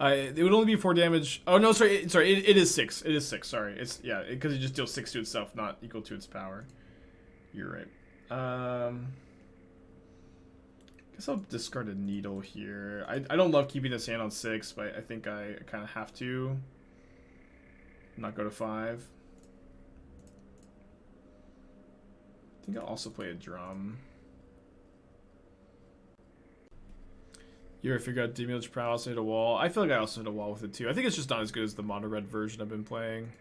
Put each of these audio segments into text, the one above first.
It would only be 4 damage. Oh no, sorry, it is 6. It is 6. Sorry, it's because it just deals 6 to itself, not equal to its power. You're right. Guess I'll discard a needle here. I don't love keeping this hand on 6, but I think I kind of have to. Not go to 5. I think I'll also play a drum. You ever figure out damage prowess hit a wall? I feel like I also hit a wall with it too. I think it's just not as good as the mono red version I've been playing.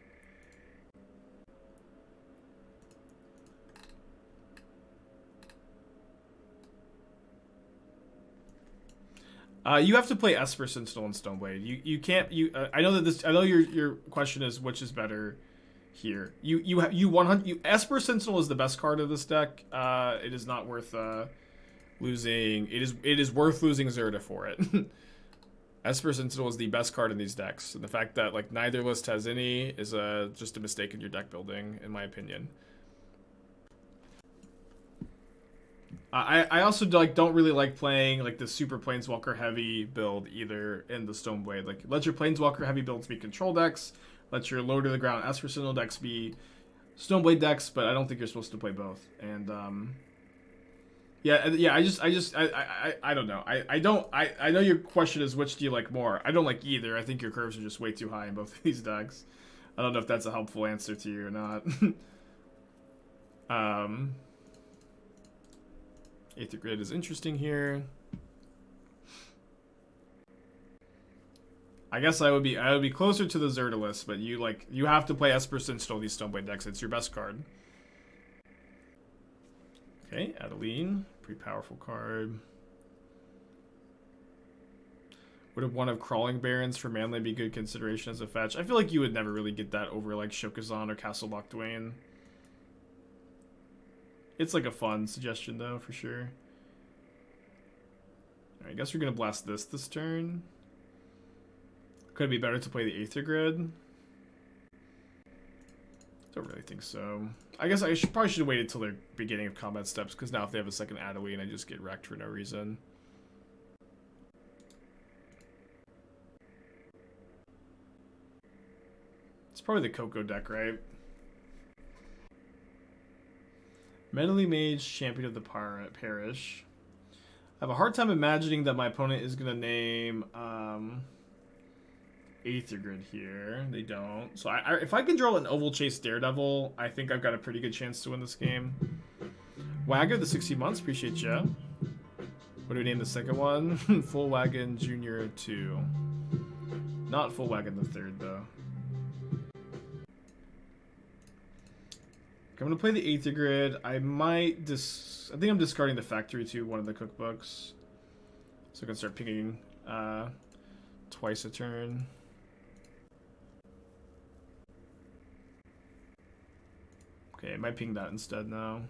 You have to play Esper Sentinel and Stoneblade. You can't I know that this, I know your question is which is better here. You 100 Esper Sentinel is the best card of this deck. It is not worth losing. It is worth losing Zerda for it. Esper Sentinel is the best card in these decks, and the fact that like neither list has any is just a mistake in your deck building, in my opinion. I also don't really like playing like the super Planeswalker heavy build either in the Stoneblade. Like, let your Planeswalker heavy builds be control decks. Let your low to the ground Esper Sentinel decks be Stoneblade decks, but I don't think you're supposed to play both. And yeah. I don't know. I know your question is which do you like more. I don't like either. I think your curves are just way too high in both of these decks. I don't know if that's a helpful answer to you or not. Aether Grid is interesting here. I guess I would be closer to the Zerda list, but you have to play Esper Sentinel these Stoneblade decks. It's your best card. Okay, Adeline, pretty powerful card. Would one of Crawling Barons for Manland be good consideration as a fetch? I feel like you would never really get that over like Shokenzan or Castleblock Dwayne. It's like a fun suggestion though, for sure. Alright, I guess we're gonna blast this turn. Could it be better to play the Aether Grid? Don't really think so. I guess I probably should have waited till the beginning of combat steps, because now if they have a second Adeline, I just get wrecked for no reason. It's probably the Coco deck, right? Mentally Mage, Champion of the Parish. I have a hard time imagining that my opponent is going to name Aether Grid here. They don't. So if I can draw an Ovalchase Daredevil, I think I've got a pretty good chance to win this game. Wagger, the 60 months. Appreciate ya. What do we name the second one? Full Wagon Junior 2. Not Full Wagon the third, though. I'm going to play the Aether Grid. I think I'm discarding the Factory to one of the cookbooks. So I can start pinging twice a turn. Okay, I might ping that instead now.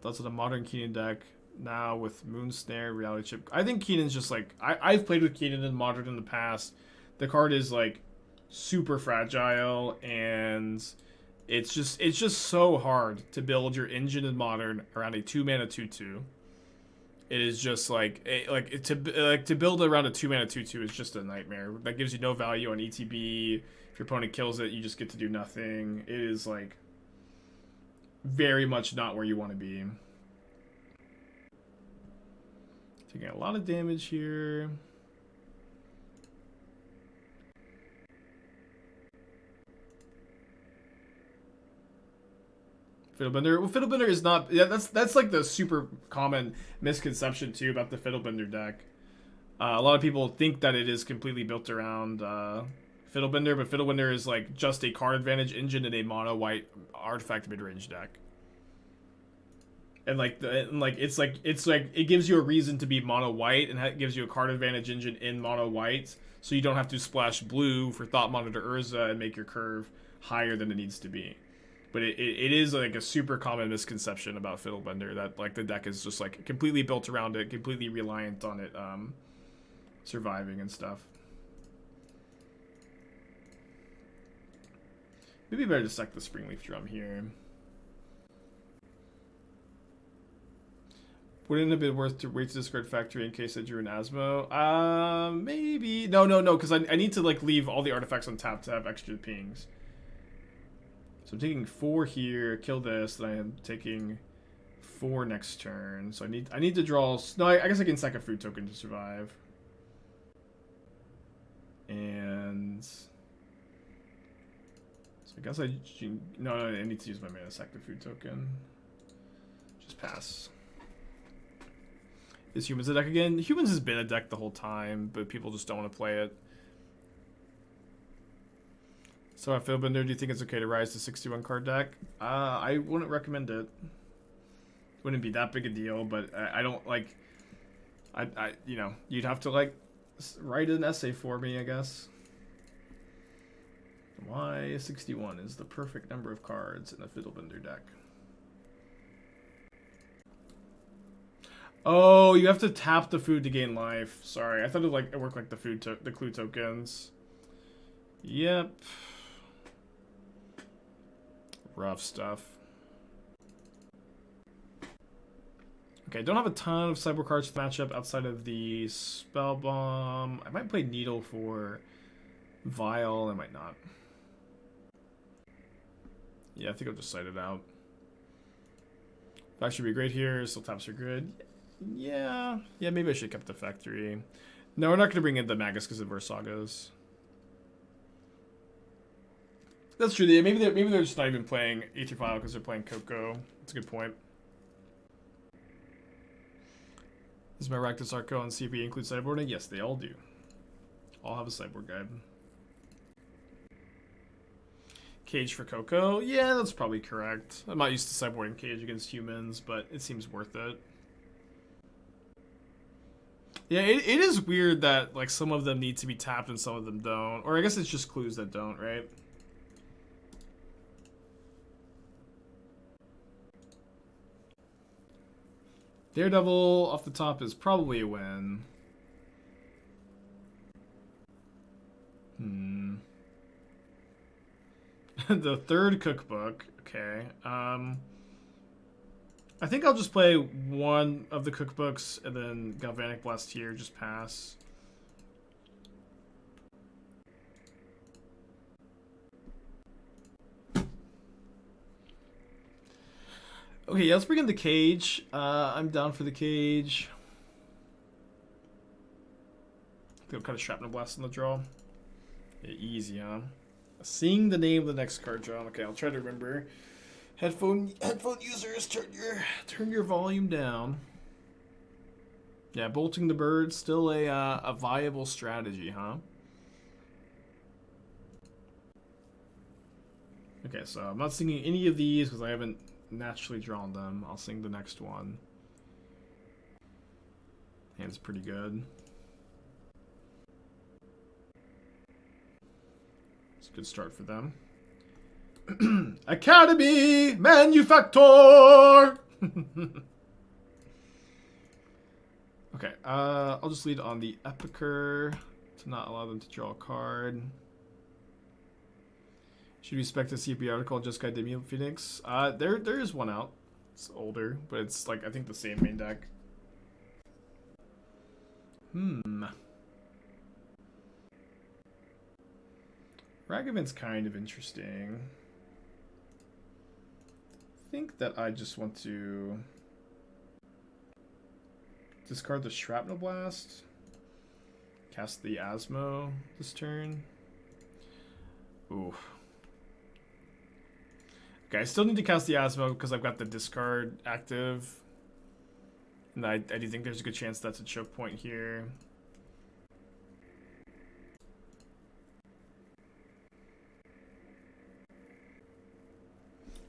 That's the modern Keenan deck now with Moonsnare, Reality Chip. I think Keenan's just like... I've played with Keenan in Modern in the past. The card is like super fragile, and it's just so hard to build your engine in Modern around a 2-mana 2/2. It is just to build around a 2-mana 2/2 is just a nightmare. That gives you no value on ETB. If your opponent kills it, you just get to do nothing. It is like very much not where you want to be. Taking a lot of damage here. Fiddlebender. Well, Fiddlebender is not... Yeah, that's like the super common misconception, too, about the Fiddlebender deck. A lot of people think that it is completely built around Fiddlebender, but Fiddlebender is like just a card advantage engine in a mono-white artifact mid-range deck. And it gives you a reason to be mono-white, and it gives you a card advantage engine in mono-white, so you don't have to splash blue for Thought Monitor Urza and make your curve higher than it needs to be. But it is like a super common misconception about Fiddlebender that like the deck is just like completely built around it, completely reliant on it surviving and stuff. Maybe better to sack the Springleaf Drum here. Wouldn't it have been worth to wait to discard factory in case I drew an Asmo? Maybe. No, because I need to like leave all the artifacts on tap to have extra pings. So I'm taking 4 here, kill this, then I am taking 4 next turn. So I need to draw. No, I guess I can sack a food token to survive. And so I guess I need to use my mana sack the food token. Just pass. Is Humans a deck again? Humans has been a deck the whole time, but people just don't want to play it. So at Fiddlebender, do you think it's okay to rise to 61 card deck? I wouldn't recommend it. Wouldn't be that big a deal, but I don't like. You know, you'd have to like write an essay for me, I guess. Why 61 is the perfect number of cards in a Fiddlebender deck. Oh, you have to tap the food to gain life. Sorry, I thought it worked like the clue tokens. Yep. Rough stuff. Okay, I don't have a ton of cyber cards to match up outside of the Spellbomb. I might play Needle for Vial. I might not. Yeah, I think I'll just side it out. That should be great here. Still taps are good. Yeah, maybe I should have kept the factory. No, we're not going to bring in the Magus because of our Sagas. That's true. Maybe they're just not even playing Aether Vial because they're playing Coco. That's a good point. Does my Rakdos Arco and CP include sideboarding? Yes, they all do. All have a sideboard guide. Cage for Coco? Yeah, that's probably correct. I'm not used to sideboarding Cage against humans, but it seems worth it. Yeah, it is weird that like some of them need to be tapped and some of them don't. Or I guess it's just clues that don't, right? Daredevil off the top is probably a win. The third cookbook. Okay. I think I'll just play one of the cookbooks and then Galvanic Blast here, just pass. Okay, yeah, let's bring in the Cage. I'm down for the Cage. I think I'll cut a Shrapnel Blast on the draw. Yeah, easy, huh? Seeing the name of the next card draw. Okay, I'll try to remember. Headphone users, turn your volume down. Yeah, bolting the bird still a viable strategy, huh? Okay, so I'm not singing any of these because I haven't naturally drawn them. I'll sing the next one. Hand's pretty good. It's a good start for them. Academy Manufactor. Okay, I'll just lead on the Epicure to not allow them to draw a card. Should we expect a CP article just Guide to Meal Phoenix? There is one out. It's older, but it's like I think the same main deck. Ragavan's kind of interesting. I think that I just want to discard the Shrapnel Blast, cast the Asmo this turn. Ooh. Okay, I still need to cast the Asmo because I've got the discard active. And I do think there's a good chance that's a choke point here.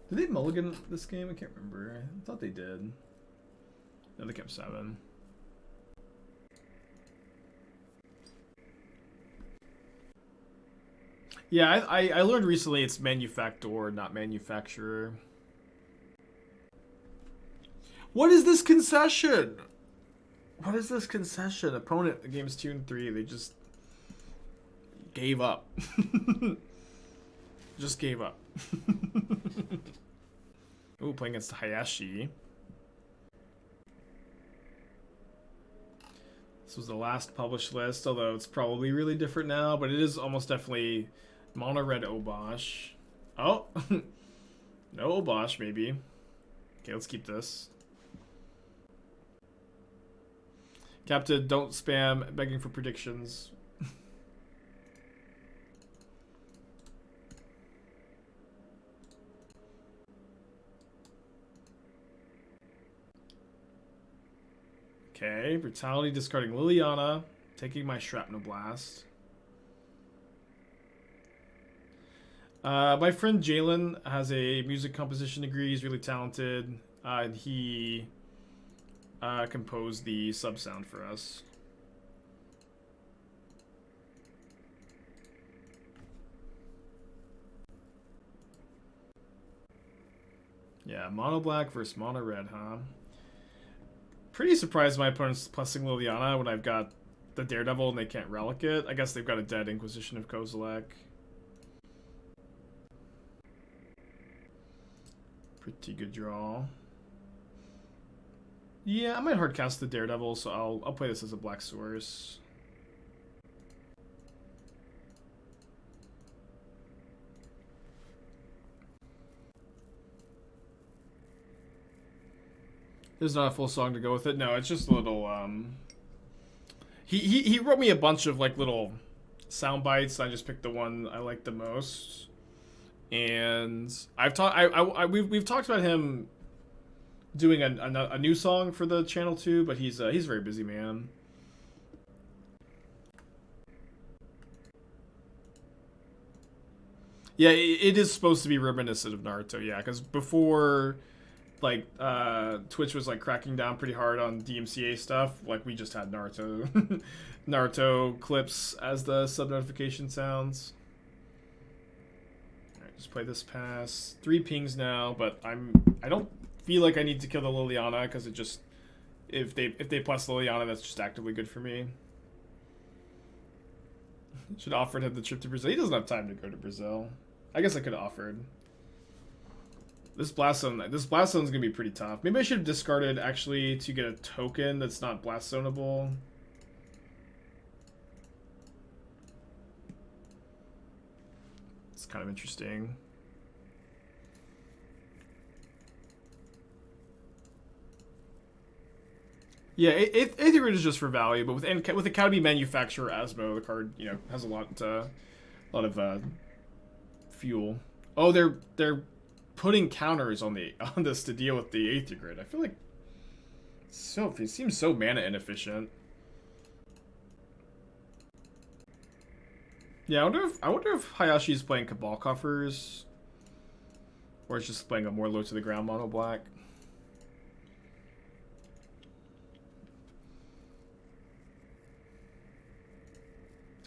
Did they mulligan this game? I can't remember. I thought they did. No, they kept 7. Yeah, I learned recently it's Manufactor, not Manufacturer. What is this concession? What is this concession? Opponent, the game's 2 and 3. They just gave up. Just gave up. Ooh, playing against Hayashi. This was the last published list, although it's probably really different now, but it is almost definitely mono red Obosh. Oh, no Obosh, maybe. Okay, let's keep this. Captain, don't spam begging for predictions. Okay, Brutality discarding Liliana, taking my Shrapnel Blast. My friend Jalen has a music composition degree. He's really talented, and he composed the sub sound for us. Yeah, mono black versus mono red, huh? Pretty surprised my opponent's plusing Liliana when I've got the Daredevil and they can't relic it. I guess they've got a dead Inquisition of Kozilek. Pretty good draw. Yeah, I might hardcast the Daredevil, so I'll play this as a black source. There's not a full song to go with it. No, it's just a little he wrote me a bunch of like little sound bites. I just picked the one I like the most. And we've talked about him doing a new song for the channel too, but he's a very busy man. Yeah, it is supposed to be reminiscent of Naruto, yeah, because before, like, Twitch was, like, cracking down pretty hard on DMCA stuff, like, we just had Naruto Naruto clips as the sub-notification sounds. Alright, just play this pass. 3 pings now, but I don't feel like I need to kill the Liliana, because it just, if they plus Liliana, that's just actively good for me. Should offer him the trip to Brazil. He doesn't have time to go to Brazil. I guess I could have offered. This Blast Zone's gonna be pretty tough. Maybe I should have discarded actually to get a token that's not Blast Zoneable. It's kind of interesting. Yeah, Aether is just for value, but with Academy Manufacturer Asmo, the card has a lot of fuel. Oh, they're putting counters on this to deal with the Aether grid. I feel like it seems so mana inefficient. Yeah, I wonder if Hayashi's playing Cabal Coffers, or it's just playing a more low to the ground mono black.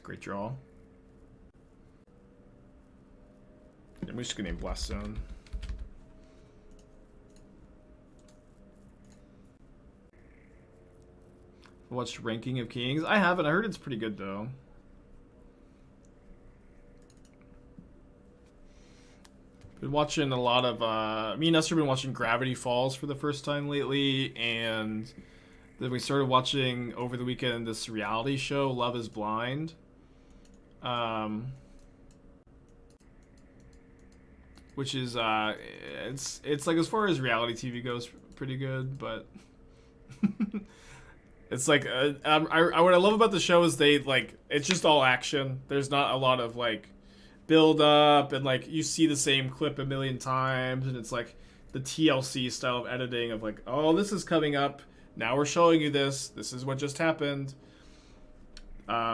Great draw. I'm just gonna name Blast Zone. Watched Ranking of Kings. I haven't. I heard it's pretty good though. Been watching a lot of. Me and Esther have been watching Gravity Falls for the first time lately, and then we started watching over the weekend this reality show, Love Is Blind. Which is it's like, as far as reality TV goes, pretty good, but it's like what I love about the show is it's just all action. There's not a lot of like build up, and like you see the same clip a million times, and it's like the TLC style of editing of like, oh, this is coming up, now we're showing you this is what just happened,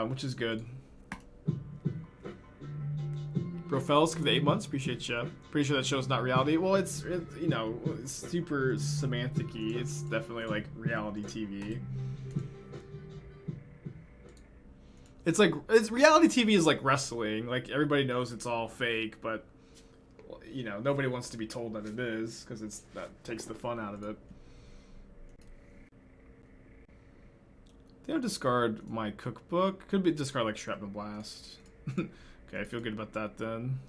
which is good. Bro, fellas, give it 8 months. Appreciate you. Pretty sure that show's not reality. Well, it's super semantic-y. It's definitely like reality TV. It's reality TV is like wrestling. Like, everybody knows it's all fake, but nobody wants to be told that it is, because that takes the fun out of it. I think I'll discard my cookbook. Could be discard like Shrapnel Blast. Okay, I feel good about that then.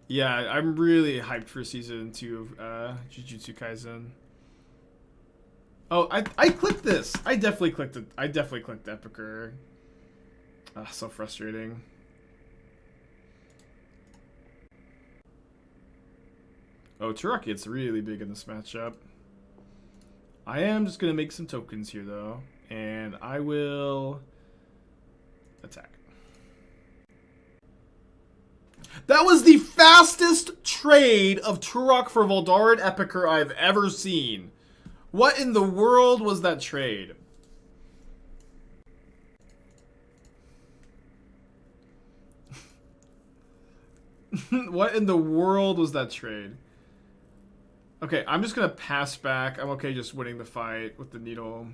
Yeah, I'm really hyped for season 2 of Jujutsu Kaisen. Oh, I clicked this. I definitely clicked it. I definitely clicked Epicure. Ah, so frustrating. Oh, Turok gets really big in this matchup. I am just going to make some tokens here, though. And I will attack. That was the fastest trade of Turok for Voldaren Epicure I've ever seen. What in the world was that trade? What in the world was that trade? Okay, I'm just gonna pass back. I'm okay just winning the fight with the needle.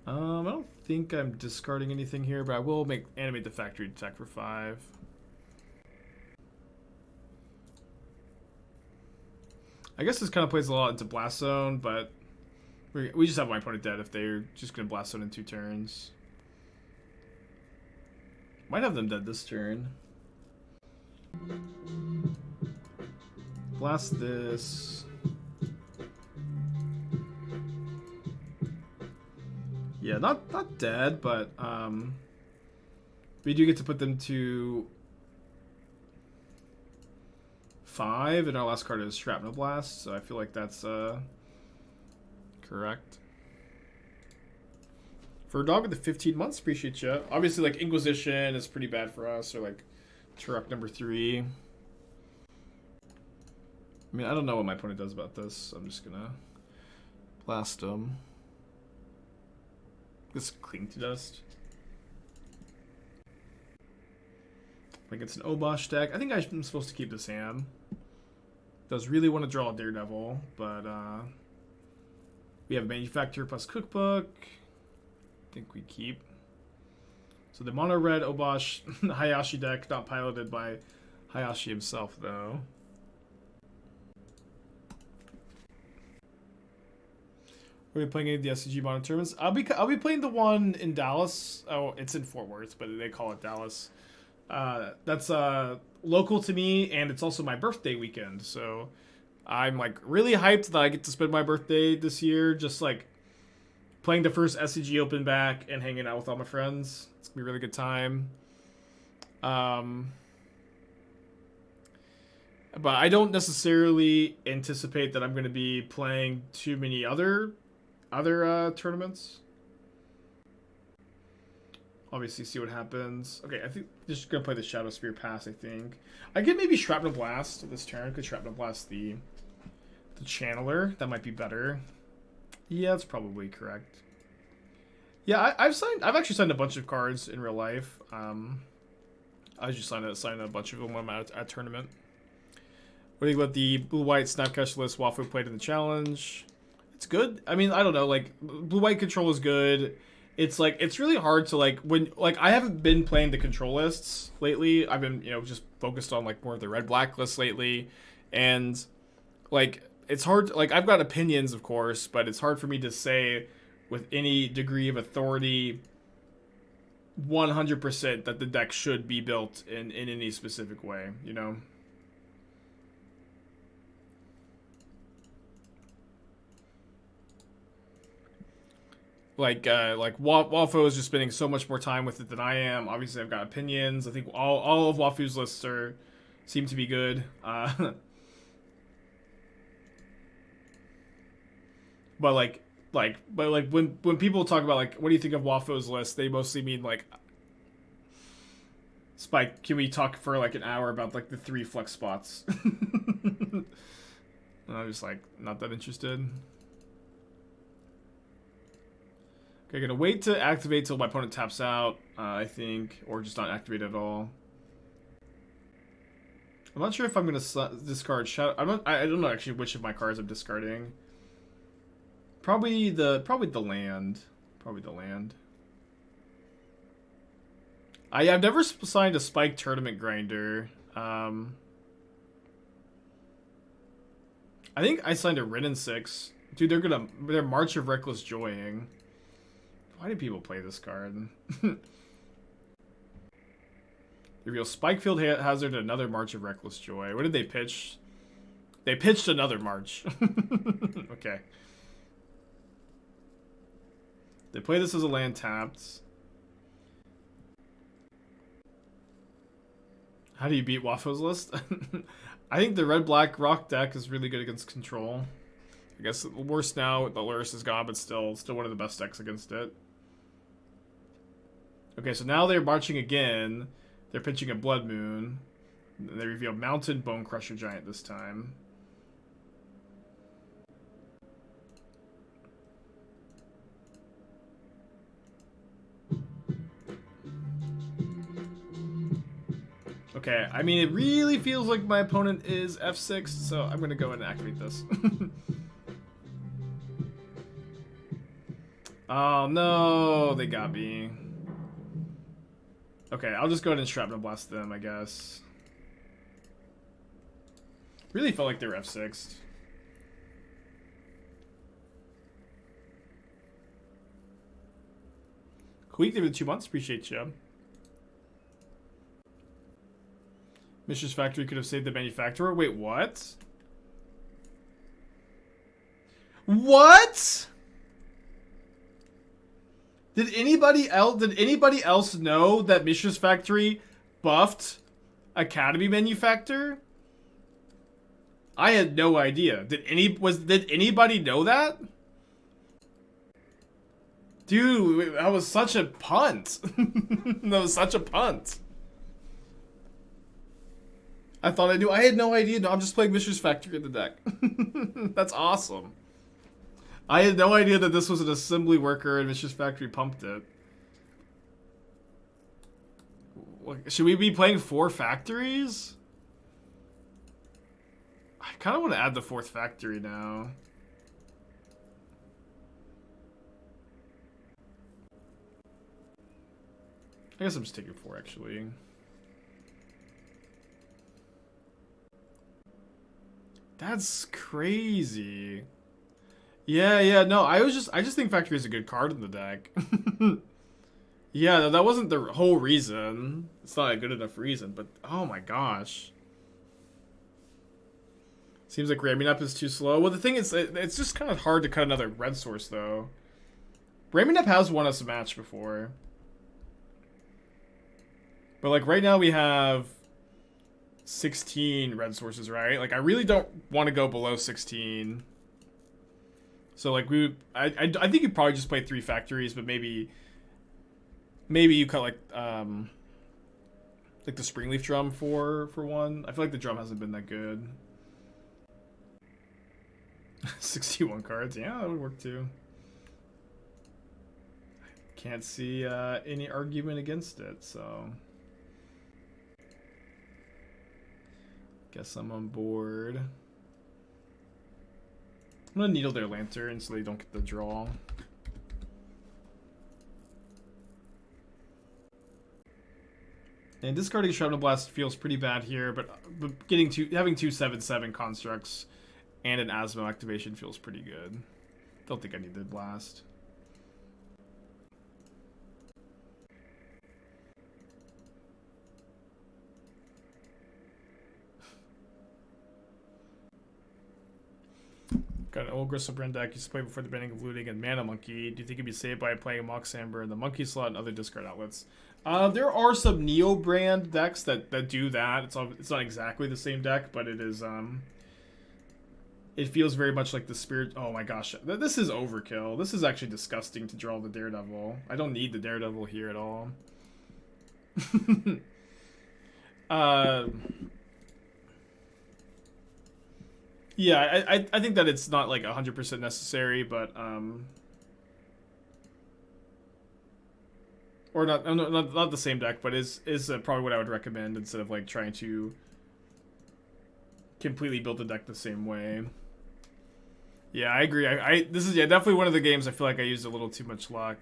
I don't think I'm discarding anything here, but I will animate the factory attack for 5. I guess this kind of plays a lot into Blast Zone, but we just have my opponent dead if they're just going to Blast Zone in 2 turns. Might have them dead this turn. Blast this. Yeah, not dead, but we do get to put them to 5, and our last card is Shrapnel Blast, so I feel like that's correct. For a dog with the 15 months, appreciate you. Obviously, like, Inquisition is pretty bad for us, or like Turok number 3. I mean, I don't know what my opponent does about this, so I'm just gonna blast him. This Cling to Dust. Like, it's an Obosh deck. I think I'm supposed to keep this hand. Does really want to draw a Daredevil, but we have Manufactor plus Cookbook. I think we keep. So the mono red Obosh Hayashi deck, not piloted by Hayashi himself, though. Are we playing any of the SCG mono tournaments? I'll be playing the one in Dallas. Oh, it's in Fort Worth, but they call it Dallas. That's local to me, and it's also my birthday weekend. So I'm like really hyped that I get to spend my birthday this year, just like playing the first SCG Open back and hanging out with all my friends. It's gonna be a really good time. But I don't necessarily anticipate that I'm going to be playing too many other tournaments. Obviously, see what happens. Okay, I think just gonna play the Shadowspear pass. I think I could maybe Shrapnel Blast this turn. Could Shrapnel Blast the Channeler? That might be better. Yeah, that's probably correct. Yeah, I've actually signed a bunch of cards in real life. I just signed a bunch of them when I'm at a tournament. What do you think about the blue-white Snapcaster list Wafu played in the challenge? It's good. I mean, I don't know. Like, blue-white control is good. It's like, it's really hard to like, when, like, I haven't been playing the control lists lately. I've been, just focused on like more of the red-black lists lately. And like, it's hard, like, I've got opinions, of course, but it's hard for me to say with any degree of authority 100% that the deck should be built in any specific way, Like Wafo is just spending so much more time with it than I am. Obviously, I've got opinions. I think all of Wafu's lists seem to be good. But when people talk about like, what do you think of Wafo's list? They mostly mean like, Spike, can we talk for like an hour about like the 3 flex spots? And I'm just like not that interested. Okay, gonna wait to activate till my opponent taps out, I think, or just not activate at all. I'm not sure if I'm gonna discard Shadow. I don't know actually which of my cards I'm discarding. Probably the land. Probably the land. I've never signed a Spike Tournament Grinder. I think I signed a Rin 6. Dude, they're March of Reckless Joying. Why do people play this card? They reveal Spikefield Hazard and another March of Reckless Joy. What did they pitch? They pitched another March. Okay. They play this as a land tapped. How do you beat Wafo's list? I think the red-black rock deck is really good against control. I guess worse now, the Lurrus is gone, but still one of the best decks against it. Okay, so now they're marching again. They're pitching a Blood Moon. They reveal Mountain Bone Crusher Giant this time. Okay, I mean, it really feels like my opponent is F6, so I'm going to go ahead and activate this. Oh, no, they got me. Okay, I'll just go ahead and Shrapnel Blast them, I guess. Really felt like they were F6'd. Quick, give it 2 months. Appreciate you. Mishra's Factory could have saved the Manufacturer. Wait, what? What? Did anybody else know that Mishra's Factory buffed Academy Manufactor? I had no idea. Did anybody know that? Dude, that was such a punt. That was such a punt. I thought I knew. I had no idea. No, I'm just playing Mishra's Factory in the deck. That's awesome. I had no idea that this was an assembly worker and Mishra's Factory pumped it. Should we be playing 4 factories? I kind of want to add the 4th factory now. I guess I'm just taking 4 actually. That's crazy. Yeah, no, I just think Factory is a good card in the deck. Yeah, that wasn't the whole reason. It's not a good enough reason, but oh my gosh. Seems like Ramunap is too slow. Well, the thing is, it's just kind of hard to cut another red source, though. Ramunap has won us a match before. But, like, right now we have 16 red sources, right? Like, I really don't want to go below 16. So, like, I think you probably just play 3 factories, but maybe you cut, like the Springleaf Drum for one. I feel like the drum hasn't been that good. 61 cards, yeah, that would work too. Can't see any argument against it, so guess I'm on board. I'm gonna needle their lantern so they don't get the draw. And discarding Shrapnel Blast feels pretty bad here, but having 2 7/7 constructs and an Asmo activation feels pretty good. Don't think I need the blast. Got an old Gristlebrand deck used to play before the banning of looting and Mana Monkey. Do you think it'd be saved by playing Moxamber in the Monkey slot and other discard outlets? There are some Neo brand decks that do that. It's not exactly the same deck, but it is it feels very much like the Spirit. Oh my gosh, this is overkill. This is actually disgusting to draw the Daredevil. I don't need the Daredevil here at all. Yeah, I think that it's not like 100% necessary, but or not the same deck, but is probably what I would recommend instead of like trying to completely build the deck the same way. Yeah, I agree. This is definitely one of the games I feel like I used a little too much luck.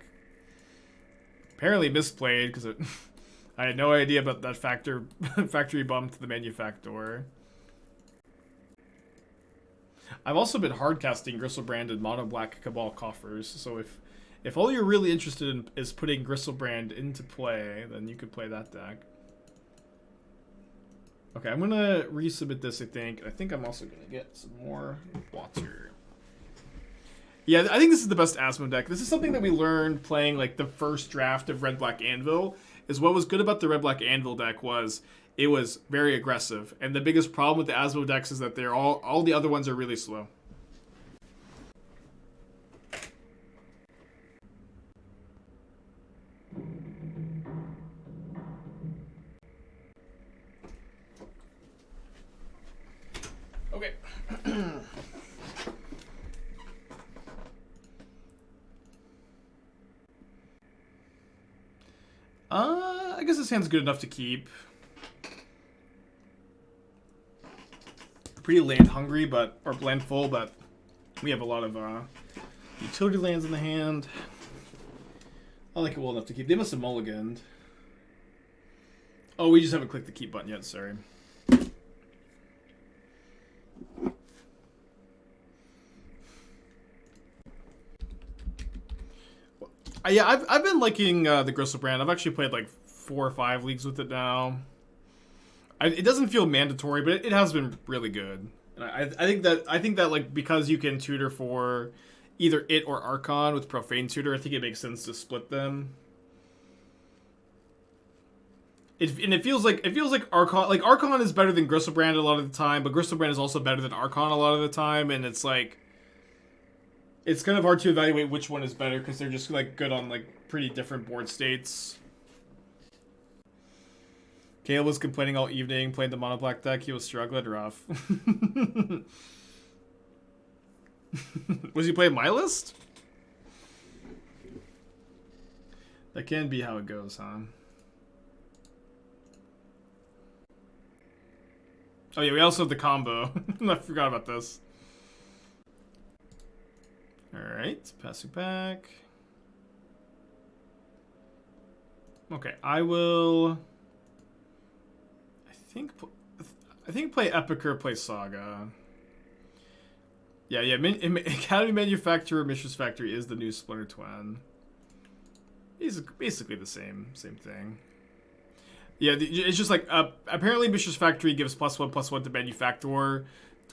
Apparently misplayed because I had no idea about that factory bump to the Manufactor. I've also been hardcasting Gristlebrand and Mono Black Cabal Coffers, so if all you're really interested in is putting Gristlebrand into play, then you could play that deck. Okay, I'm gonna resubmit this, I think. I think I'm also gonna get some more water. Yeah, I think this is the best Asmo deck. This is something that we learned playing like the first draft of Red Black Anvil. Is what was good about the Red Black Anvil deck was it was very aggressive, and the biggest problem with the Asmo decks is that they're all the other ones are really slow. Okay. I guess this hand's good enough to keep. Pretty land hungry, or land full, but we have a lot of utility lands in the hand. I like it well enough to keep. They must have mulliganed. Oh, we just haven't clicked the keep button yet, sorry. Yeah, I've been liking the Griselbrand. I've actually played like 4 or 5 leagues with it now. It doesn't feel mandatory, but it has been really good. And I think that like because you can tutor for either it or Archon with Profane Tutor, I think it makes sense to split them. It feels like Archon is better than Griselbrand a lot of the time, but Griselbrand is also better than Archon a lot of the time, and it's like it's kind of hard to evaluate which one is better because they're just like good on like pretty different board states. Caleb was complaining all evening, playing the mono black deck. He was struggling rough. Was he playing my list? That can be how it goes, huh? Oh yeah, we also have the combo. I forgot about this. Alright, passing back. Okay, I will... I think play Epicure, play Saga. Yeah, Academy Manufacturer Mishra's Factory is the new Splinter Twin. He's basically the same thing. Yeah, it's just like, apparently Mishra's Factory gives +1/+1 to Manufactor,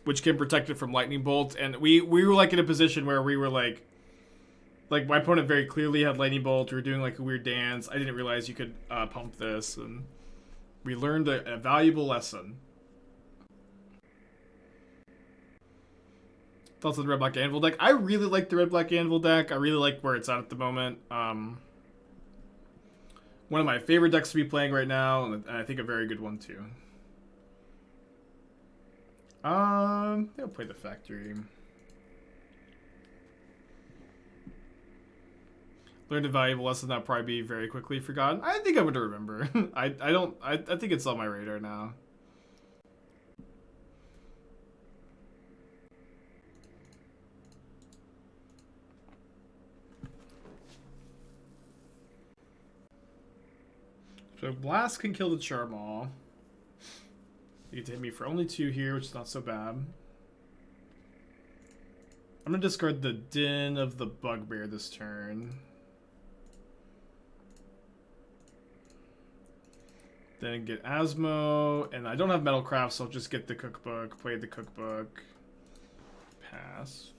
which can protect it from Lightning Bolt, and we were like in a position where we were like my opponent very clearly had Lightning Bolt, we were doing like a weird dance, I didn't realize you could pump this, and we learned a valuable lesson. Thoughts on the Red Black Anvil deck? I really like the Red Black Anvil deck. I really like where it's at the moment. One of my favorite decks to be playing right now, and I think a very good one too. I'll play the Factory. Learned a valuable lesson that'll probably be very quickly forgotten. I think I'm gonna remember. I think it's on my radar now. So Blast can kill the Charmaw. You get to hit me for only 2 here, which is not so bad. I'm gonna discard the Din of the Bugbear this turn. Then get Asmo, and I don't have Metalcraft, so I'll just get the Cookbook, play the Cookbook, pass.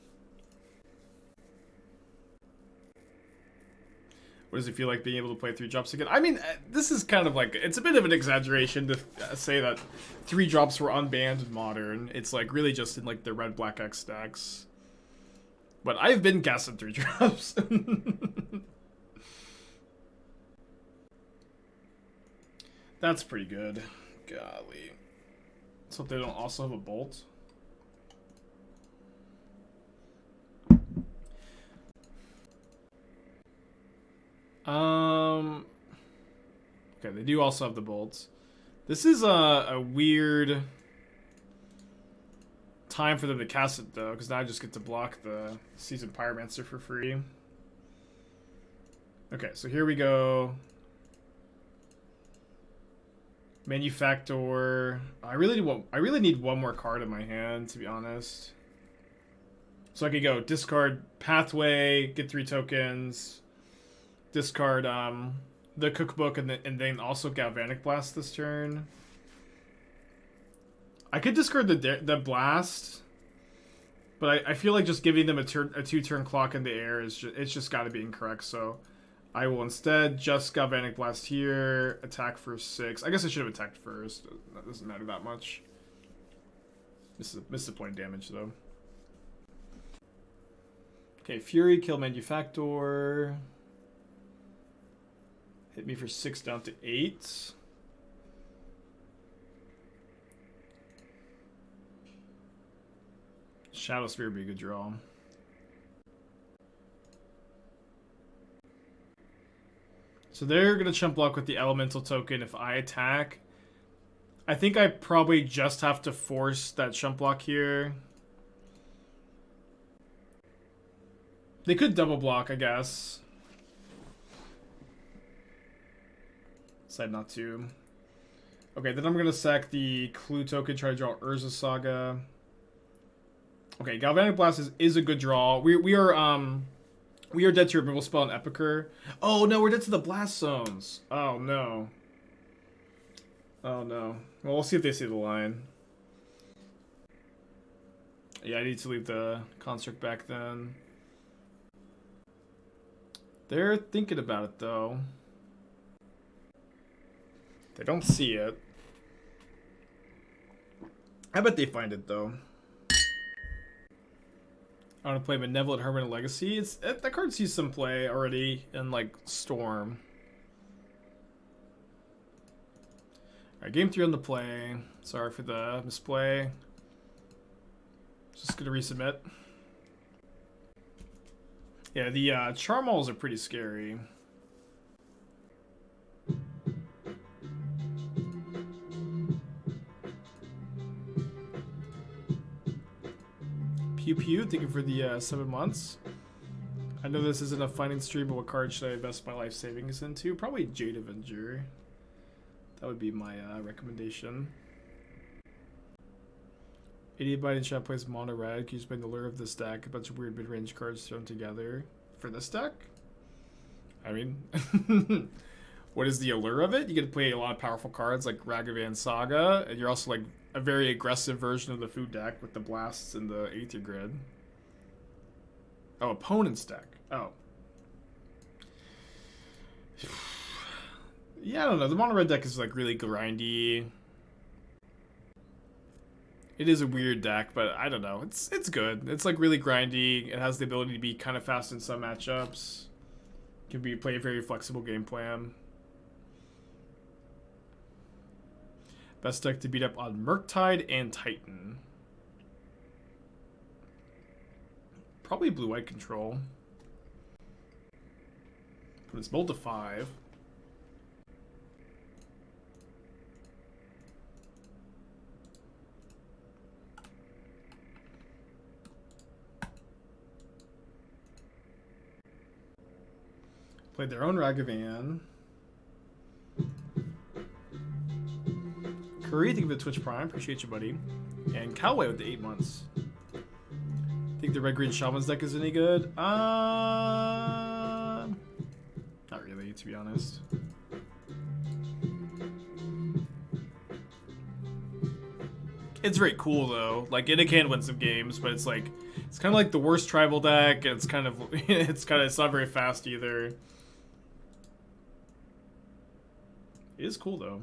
What does it feel like being able to play 3 drops again? I mean, this is kind of like, it's a bit of an exaggeration to say that 3 drops were unbanned in Modern. It's like really just in like the Red Black X decks. But I've been casting 3 drops. That's pretty good. Golly. Let's hope they don't also have a bolt. Okay, they do also have the bolts. This is a weird time for them to cast it, though, because now I just get to block the Seasoned Pyromancer for free. Okay, so here we go. Manufactor. I really need one more card in my hand, to be honest. So I could go discard Pathway, get 3 tokens, discard the Cookbook, and then also Galvanic Blast this turn. I could discard the blast, but I feel like just giving them a 2-turn clock in the air is it's just got to be incorrect. So I will instead just Galvanic Blast here, attack for 6. I guess I should have attacked first. That doesn't matter that much. Missed the point damage though. Okay, Fury, kill Manufactor. Hit me for 6 down to 8. Shadowspear would be a good draw. So they're going to chump block with the elemental token if I attack. I think I probably just have to force that chump block here. They could double block, I guess. Decide not to. Okay, then I'm going to sack the clue token, try to draw Urza Saga. Okay, Galvanic Blast is a good draw. We are dead to removal spell and Epicure. Oh no, we're dead to the blast zones. Oh no. Oh no. Well, we'll see if they see the line. Yeah, I need to leave the construct back then. They're thinking about it though. They don't see it. I bet they find it though. I want to play Benevolent Hermit Legacy. That card sees some play already in like Storm. Alright, game 3 on the play. Sorry for the misplay. Just gonna resubmit. Yeah, the Charmals are pretty scary. Pew Pew, thank you for the 7 months. I know this isn't a fighting stream, but what card should I invest my life savings into? Probably Jade Avenger. That would be my recommendation. Anybody in chat plays mono red. Can you explain the lure of this deck? A bunch of weird mid-range cards thrown together. For this deck? I mean, what is the allure of it? You get to play a lot of powerful cards like Ragavan Saga, and you're also like a very aggressive version of the food deck with the blasts and the Aether grid. Oh, opponent's deck. Oh. Yeah, I don't know. The mono red deck is like really grindy. It is a weird deck, but I don't know. It's good. It's like really grindy. It has the ability to be kind of fast in some matchups. Can play a very flexible game plan. Best deck to beat up on Murktide and Titan. Probably blue-white control. Put its mold to 5. Played their own Ragavan. Curry, thank you for the Twitch Prime. Appreciate you, buddy. And Cowway with the 8 months. Think the red-green Shaman's deck is any good? Not really, to be honest. It's very cool, though. Like, it can win some games, but it's like... It's kind of like the worst tribal deck, and it's kind of... it's not very fast, either. It is cool, though.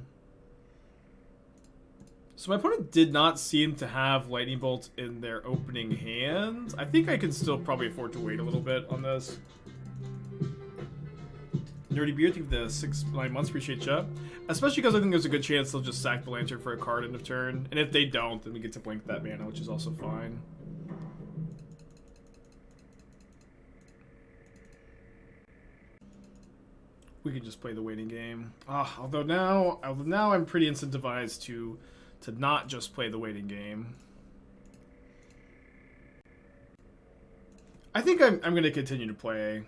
So my opponent did not seem to have Lightning Bolt in their opening hand. I think I can still probably afford to wait a little bit on this. Nerdy Beer, thank you for the 9 months. Appreciate ya. Especially because I think there's a good chance they'll just sack the Lantern for a card end of turn. And if they don't, then we get to blink that mana, which is also fine. We can just play the waiting game. Although now I'm pretty incentivized to not just play the waiting game. I think I'm going to continue to play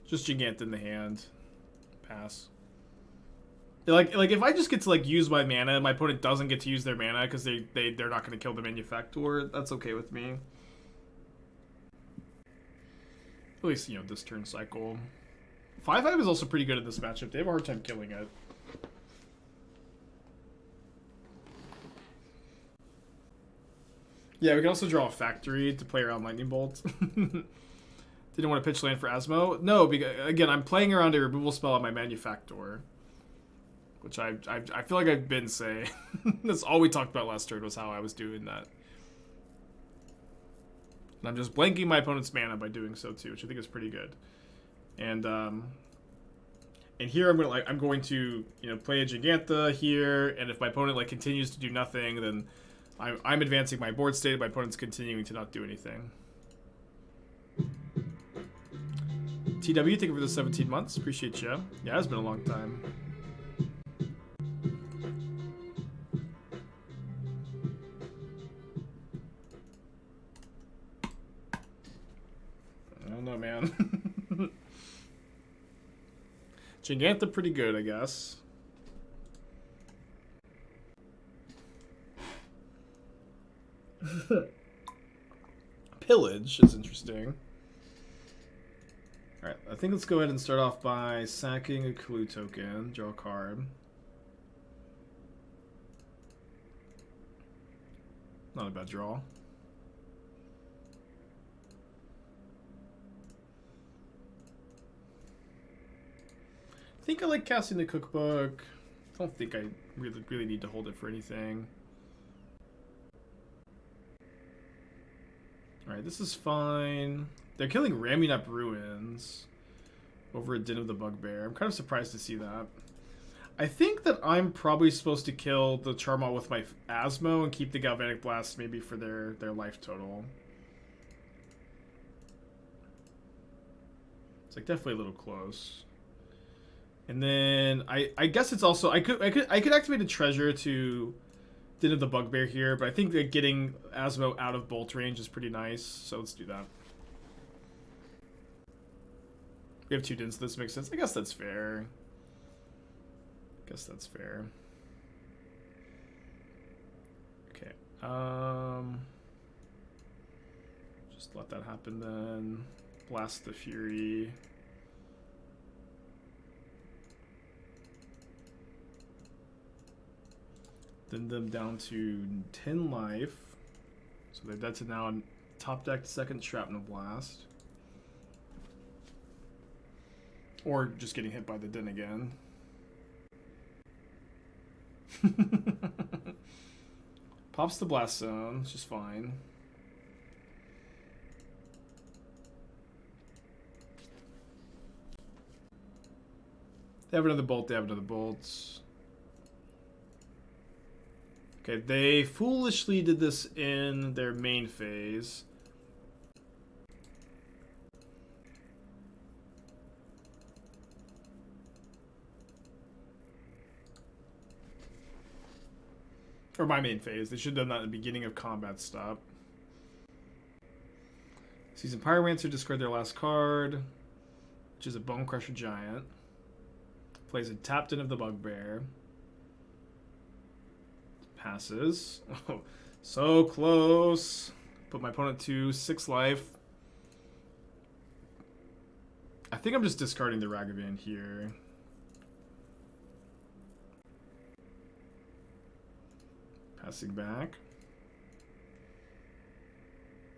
just Gigant in the hand. Pass. Like if I just get to like use my mana, my opponent doesn't get to use their mana because they're not going to kill the Manufactor. That's okay with me. At least, you know, this turn cycle. 5/5 is also pretty good in this matchup. They have a hard time killing it. Yeah, we can also draw a factory to play around Lightning Bolt. Didn't want to pitch land for Asmo. No, because, again, I'm playing around a removal spell on my Manufactor. Which I feel like I've been saying. That's all we talked about last turn was how I was doing that. And I'm just blanking my opponent's mana by doing so too, which I think is pretty good. And here I'm going to play a Gigantha here, and if my opponent like continues to do nothing, then I'm advancing my board state. My opponent's continuing to not do anything. TW, thank you for the 17 months. Appreciate you. Yeah, it's been a long time. I don't know, man. Gigantha pretty good, I guess. Pillage is interesting. Alright, I think let's go ahead and start off by sacking a clue token, draw a card. Not a bad draw. I think I like casting the cookbook. I don't think I really need to hold it for anything. Alright, this is fine. They're killing Ramunap Ruins over a Den of the Bugbear. I'm kind of surprised to see that. I think that I'm probably supposed to kill the Charmaw with my Asmo and keep the Galvanic Blast maybe for their life total. It's like definitely a little close. And then I guess it's also I could activate a treasure to Den of the Bugbear here, but I think that getting Asmo out of bolt range is pretty nice, so let's do that. We have 2 dens, so this makes sense. I guess that's fair. Okay. Just let that happen then. Blast the Fury. Then them down to 10 life. So they're dead to now top deck second Shrapnel Blast. Or just getting hit by the den again. Pops the Blast Zone, which is fine. They have another bolt, Okay, they foolishly did this in their main phase. Or my main phase. They should have done that at the beginning of combat stop. Season Pyromancer, discard their last card, which is a Bone Crusher Giant. Plays a tapped in of the Bugbear. Passes. Oh, so close. Put my opponent to 6 life. I think I'm just discarding the Ragavan here. Passing back.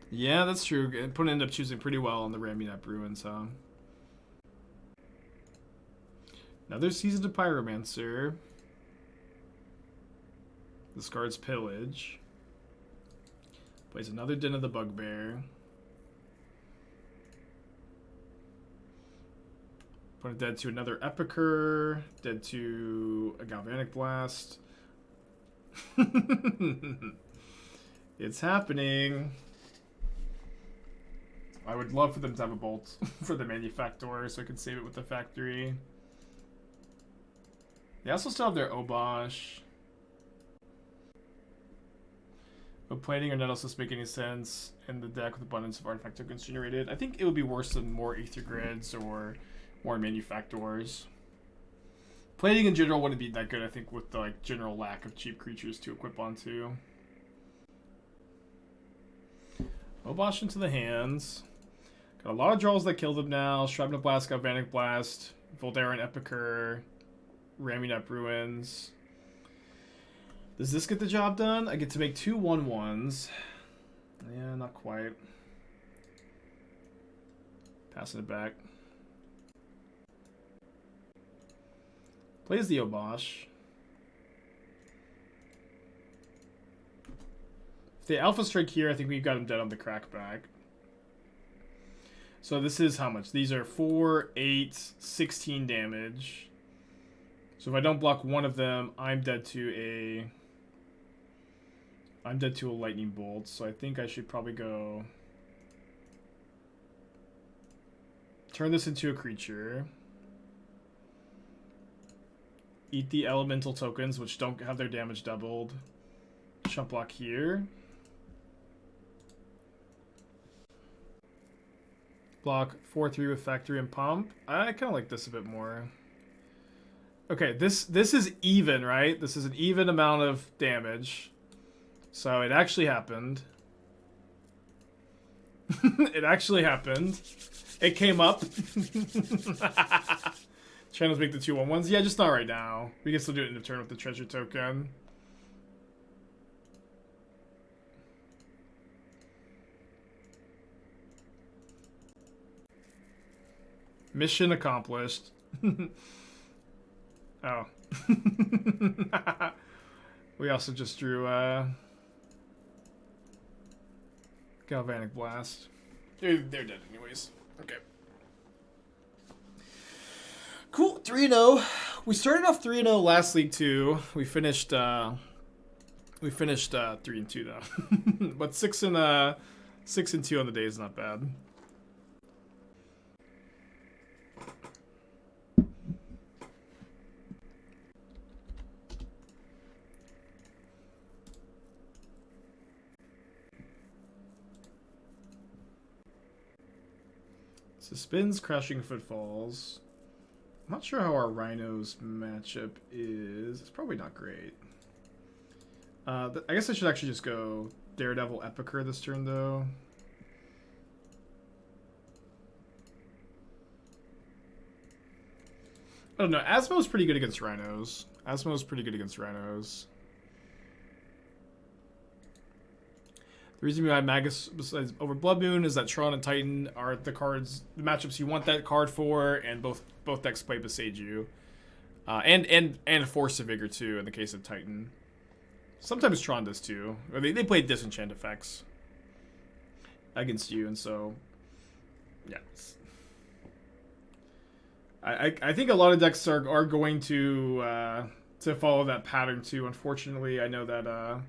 Yeah, that's true. Opponent ended up choosing pretty well on the Ramunap Ruins, huh? Another Season to Pyromancer. Discards Pillage. Plays another Den of the Bugbear. Opponent dead to another Epicure. Dead to a Galvanic Blast. It's happening. I would love for them to have a bolt for the Manufactor so I could save it with the factory. They also still have their Obosh. But plating or Nettlesus make any sense in the deck with abundance of artifact tokens generated. I think it would be worse than more Aether Grids or more Manufactors. Plating in general wouldn't be that good, I think, with the like general lack of cheap creatures to equip onto. Obosh into the hands. Got a lot of draws that kill them now. Shrapnel Blast, Galvanic Blast, Voldaren Epicure, Ramunap Ruins. Does this get the job done? I get to make 2 1/1s. Yeah, not quite. Passing it back. Plays the Obosh. If the Alpha Strike here, I think we've got him dead on the crackback. So this is how much? These are 4, 8, 16 damage. So if I don't block one of them, I'm dead to a lightning bolt. So I think I should probably go turn this into a creature. Eat the elemental tokens, which don't have their damage doubled. Chump block here. Block 4/3 with Factory and Pump. I kind of like this a bit more. Okay, this is even, right? This is an even amount of damage. So it actually happened. It actually happened. It came up. Trying to make the 2/1/1s. Yeah, just not right now. We can still do it in the turn with the treasure token. Mission accomplished. Oh. We also just drew Galvanic Blast. They're dead anyways. Okay. Cool. 3-0. We started off 3-0 last league too. We finished 3-2 though. But 6-2 on the day is not bad. Suspends Crashing Footfalls. I'm not sure how our Rhinos matchup is. It's probably not great. I guess I should actually just go Daredevil Epicure this turn, though. I don't know. Asmo's pretty good against Rhinos. The reason behind Magus besides over Blood Moon is that Tron and Titan are the matchups you want that card for, and both decks play Beseiju. And Force of Vigor too in the case of Titan. Sometimes Tron does too. Or they play disenchant effects against you, and so yeah. I think a lot of decks are going to follow that pattern too. Unfortunately, I know that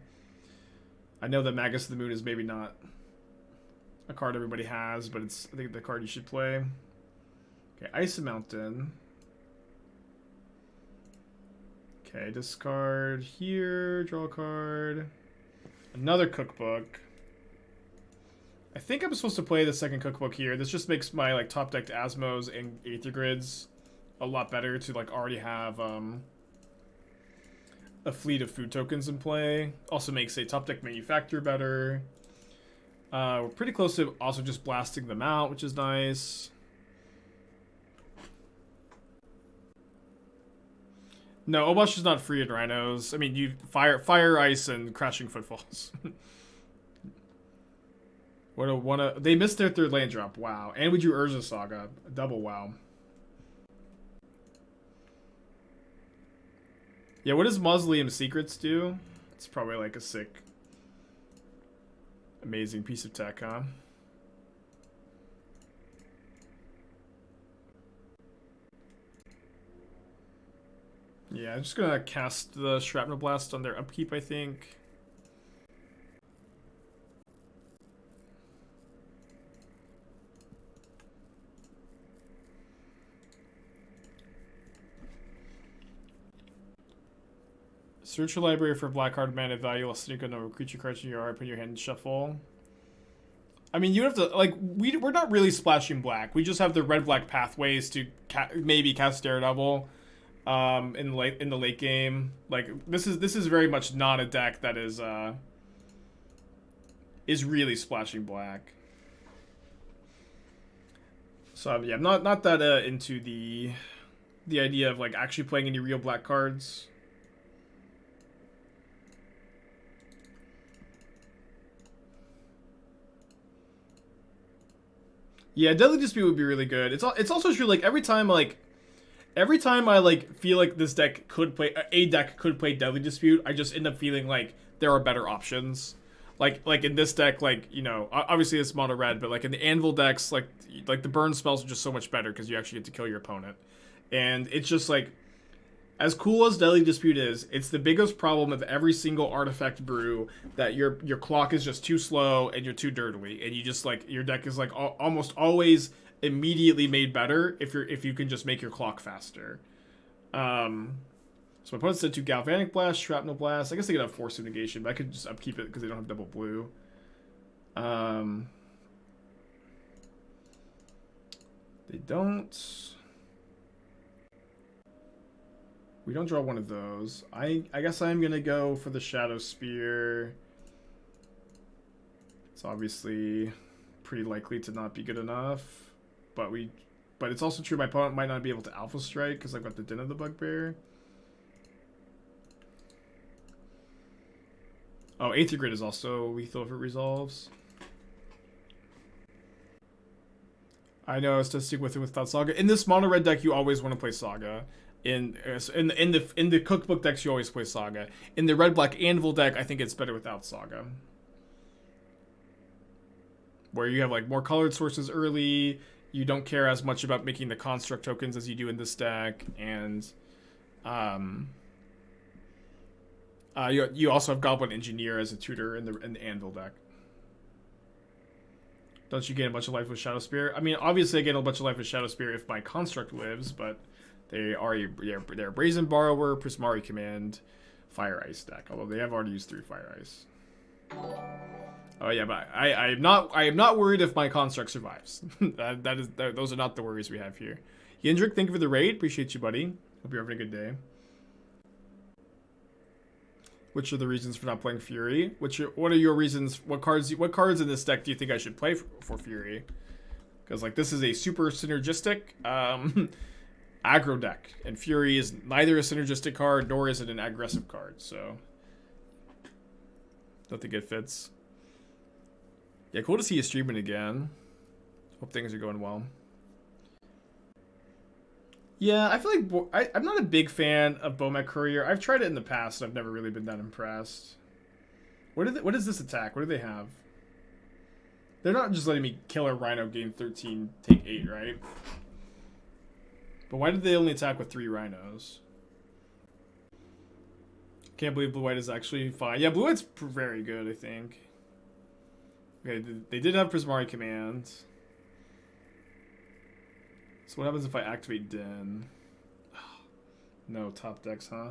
Magus of the Moon is maybe not a card everybody has, but it's I think the card you should play. Okay, Ice Mountain. Okay, discard here, draw a card. Another cookbook. I think I'm supposed to play the second cookbook here. This just makes my like top decked Asmos and Aether Grids a lot better to like already have a fleet of food tokens in play. Also makes a top deck Manufactor better. We're pretty close to also just blasting them out, which is nice. No, Obosh is not free in Rhinos. I mean, you fire, ice, and crashing footfalls. They missed their third land drop. Wow, and we drew Urza Saga, a double wow. Yeah, what does Mausoleum Secrets do? It's probably like a sick, amazing piece of tech, huh? Yeah, I'm just gonna cast the Shrapnel Blast on their upkeep, I think. Search your library for black card mana value. I'll sneak a number of creature cards in your yard, put your hand in shuffle. I mean, you have to, like, we're not really splashing black. We just have the red-black pathways to maybe cast Daredevil in the late game. Like, this is very much not a deck that is really splashing black. So, yeah, I'm not that into the idea of, like, actually playing any real black cards. Yeah, Deadly Dispute would be really good. It's also true, like, every time I like feel like this deck could play a deck could play Deadly Dispute, I just end up feeling like there are better options. Like in this deck, like, you know, obviously it's mono red, but like in the Anvil decks, like the burn spells are just so much better because you actually get to kill your opponent. And it's just like, as cool as Deadly Dispute is, it's the biggest problem of every single artifact brew, that your clock is just too slow and you're too dirtily, and you just like, your deck is like almost always immediately made better if you can just make your clock faster. So my opponent said to Galvanic Blast, Shrapnel Blast. I guess they could have Force of Negation, but I could just upkeep it because they don't have double blue. They don't. We don't draw one of those. I guess I'm gonna go for the Shadowspear. It's obviously pretty likely to not be good enough, but it's also true my opponent might not be able to Alpha Strike because I've got the Den of the Bugbear. Oh, Aether Grid is also lethal if it resolves. I know, it's to stick with it without Saga. In this mono red deck, you always want to play Saga. In the cookbook decks, you always play Saga. In the red black Anvil deck, I think it's better without Saga. Where you have like more colored sources early, you don't care as much about making the construct tokens as you do in this deck, and you also have Goblin Engineer as a tutor in the Anvil deck. Don't you gain a bunch of life with Shadowspear? I mean, obviously I gain a bunch of life with Shadowspear if my construct lives, but they're a Brazen Borrower, Prismari Command, Fire Ice deck. Although they have already used 3 Fire Ice. Oh yeah, but I am not worried if my construct survives. Those are not the worries we have here. Yendrick, thank you for the raid. Appreciate you, buddy. Hope you're having a good day. Which are the reasons for not playing Fury? What are your reasons? What cards in this deck do you think I should play for Fury? Because like this is a super synergistic aggro deck, and Fury is neither a synergistic card nor is it an aggressive card. So don't think it fits. Yeah, cool to see you streaming again. Hope things are going well. Yeah, I feel like I'm not a big fan of Bomek Courier. I've tried it in the past, and I've never really been that impressed. What is this attack? What do they have? They're not just letting me kill a Rhino, gain 13, take 8, right? But why did they only attack with 3 Rhinos? Can't believe Blue-White is actually fine. Yeah, Blue-White's very good, I think. Okay, they did have Prismari Command. So what happens if I activate Den? No, top decks, huh?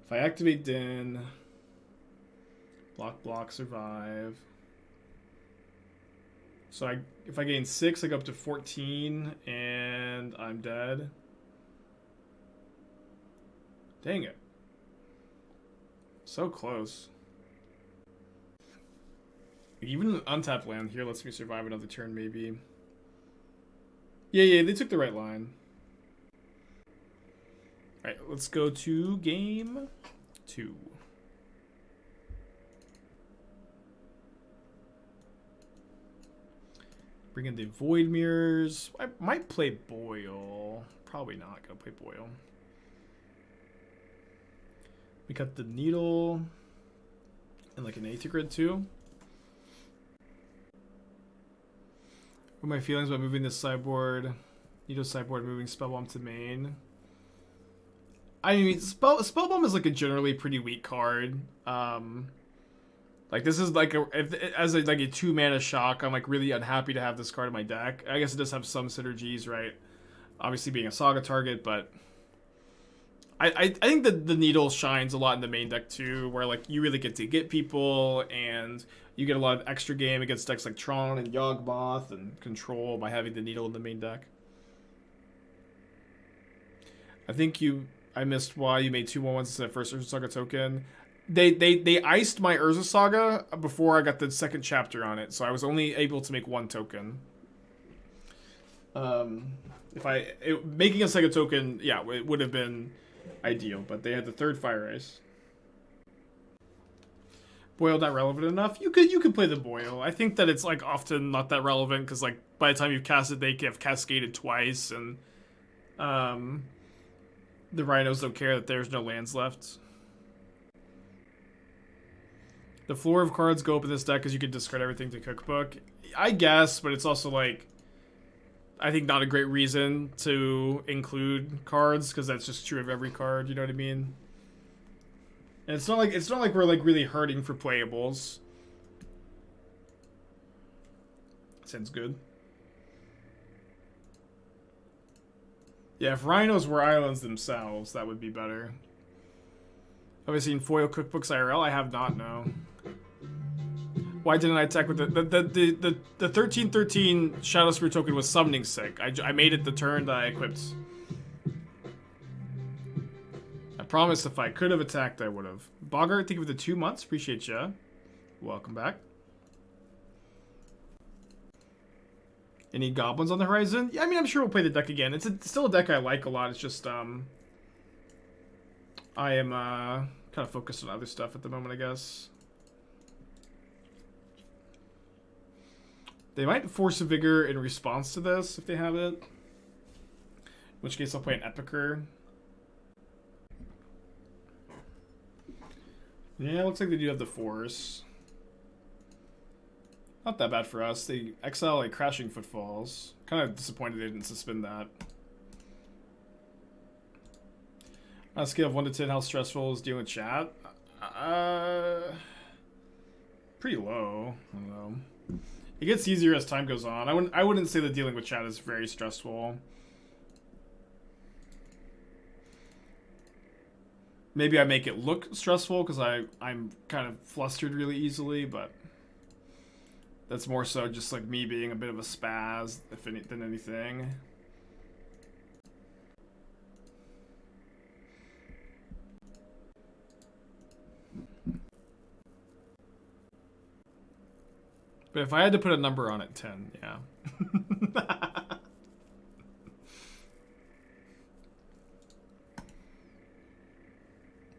If I activate Den, block, survive. So if I gain 6, I go up to 14, and I'm dead. Dang it. So close. Even an untapped land here lets me survive another turn, maybe. Yeah, they took the right line. Alright, let's go to game 2. Bring in the Void Mirrors. I might play Boil. Probably not gonna play Boil. We got the Needle and like an Aether Grid too. What are my feelings about moving this sideboard? Needle sideboard, moving Spellbomb to main. I mean, Spellbomb is like a generally pretty weak card. Like this is like as a 2-mana shock. I'm like really unhappy to have this card in my deck. I guess it does have some synergies, right? Obviously being a Saga target, but I think that the Needle shines a lot in the main deck too, where like you really get to get people and you get a lot of extra game against decks like Tron and Yawgmoth and Control by having the Needle in the main deck. I think I missed why you made 2/1/1s instead of first Urza Saga token. They iced my Urza Saga before I got the second chapter on it, so I was only able to make 1 token. Making a second token, yeah, it would have been ideal, but they had the 3rd Fire Ice. Boil not relevant enough. You could play the boil. I think that it's like often not that relevant because like by the time you've cast it, they have cascaded twice, and the rhinos don't care that there's no lands left. The floor of cards go up in this deck because you can discard everything to Cookbook. I guess, but it's also like, I think not a great reason to include cards because that's just true of every card. You know what I mean? And it's not like we're like really hurting for playables. Sounds good. Yeah, if rhinos were islands themselves, that would be better. Have I seen foil cookbooks IRL? I have not, no. Why didn't I attack with the 1313 Shadowspear token was summoning sick. I made it the turn that I equipped. I promise if I could have attacked, I would have. Bogart, thank you for the 2 months. Appreciate ya. Welcome back. Any goblins on the horizon? Yeah, I mean, I'm sure we'll play the deck again. It's still a deck I like a lot. It's just, I am, kind of focused on other stuff at the moment, I guess. They might force a Vigor in response to this if they have it. In which case I'll play an Epicure. Yeah, looks like they do have the force. Not that bad for us. They exile like Crashing Footfalls. Kind of disappointed they didn't suspend that. On a scale of 1 to 10, how stressful is dealing with chat? Pretty low. I don't know. It gets easier as time goes on. I wouldn't say that dealing with chat is very stressful. Maybe I make it look stressful because I'm kind of flustered really easily, but that's more so just like me being a bit of a spaz than anything. But if I had to put a number on it, 10, yeah.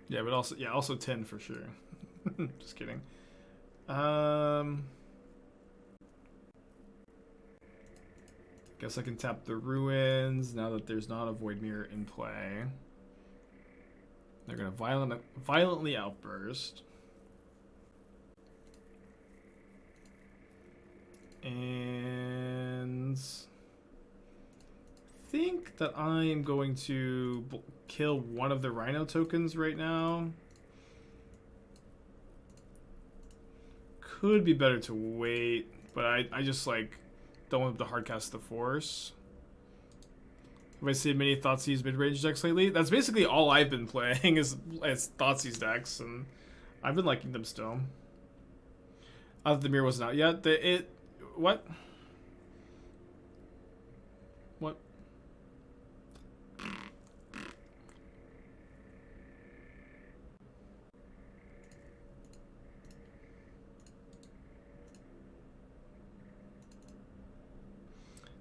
Yeah, but also 10 for sure. Just kidding. Guess I can tap the Ruins now that there's not a Void Mirror in play. They're gonna violently outburst. And I think that I am going to kill one of the Rhino tokens right now. Could be better to wait, but I just like don't want to hardcast the Force. Have I seen many Thoughtseize mid-range decks lately? That's basically all I've been playing is Thoughtseize decks, and I've been liking them still. The mirror wasn't out yet. What? What?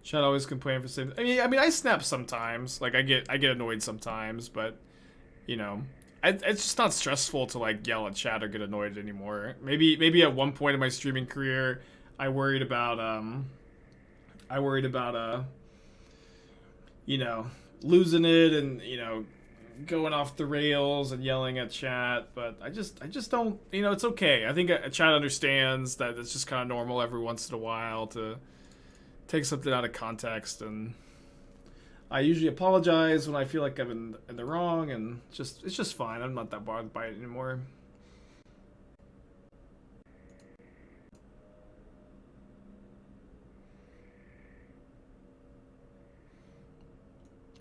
Chad always complain for same. I mean, I snap sometimes. Like I get annoyed sometimes, but you know, it's just not stressful to like yell at chat or get annoyed anymore. Maybe at one point in my streaming career, I worried about you know, losing it and, you know, going off the rails and yelling at chat, but I just don't, you know, it's okay. I think chat understands that it's just kind of normal every once in a while to take something out of context, and I usually apologize when I feel like I'm in the wrong, and it's just fine. I'm not that bothered by it anymore.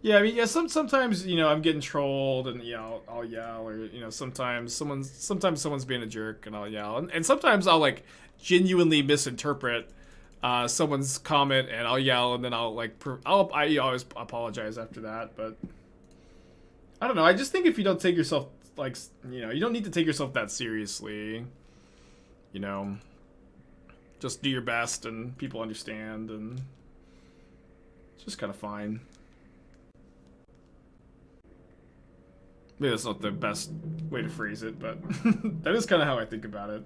Yeah, I mean, yeah. Sometimes, you know, I'm getting trolled, and you know, I'll yell, or you know, sometimes someone's being a jerk, and I'll yell, and sometimes I'll like genuinely misinterpret someone's comment, and I'll yell, and then I'll like I always apologize after that. But I don't know. I just think if you don't take yourself like, you know, you don't need to take yourself that seriously. You know, just do your best, and people understand, and it's just kind of fine. Maybe that's not the best way to phrase it, but that is kind of how I think about it.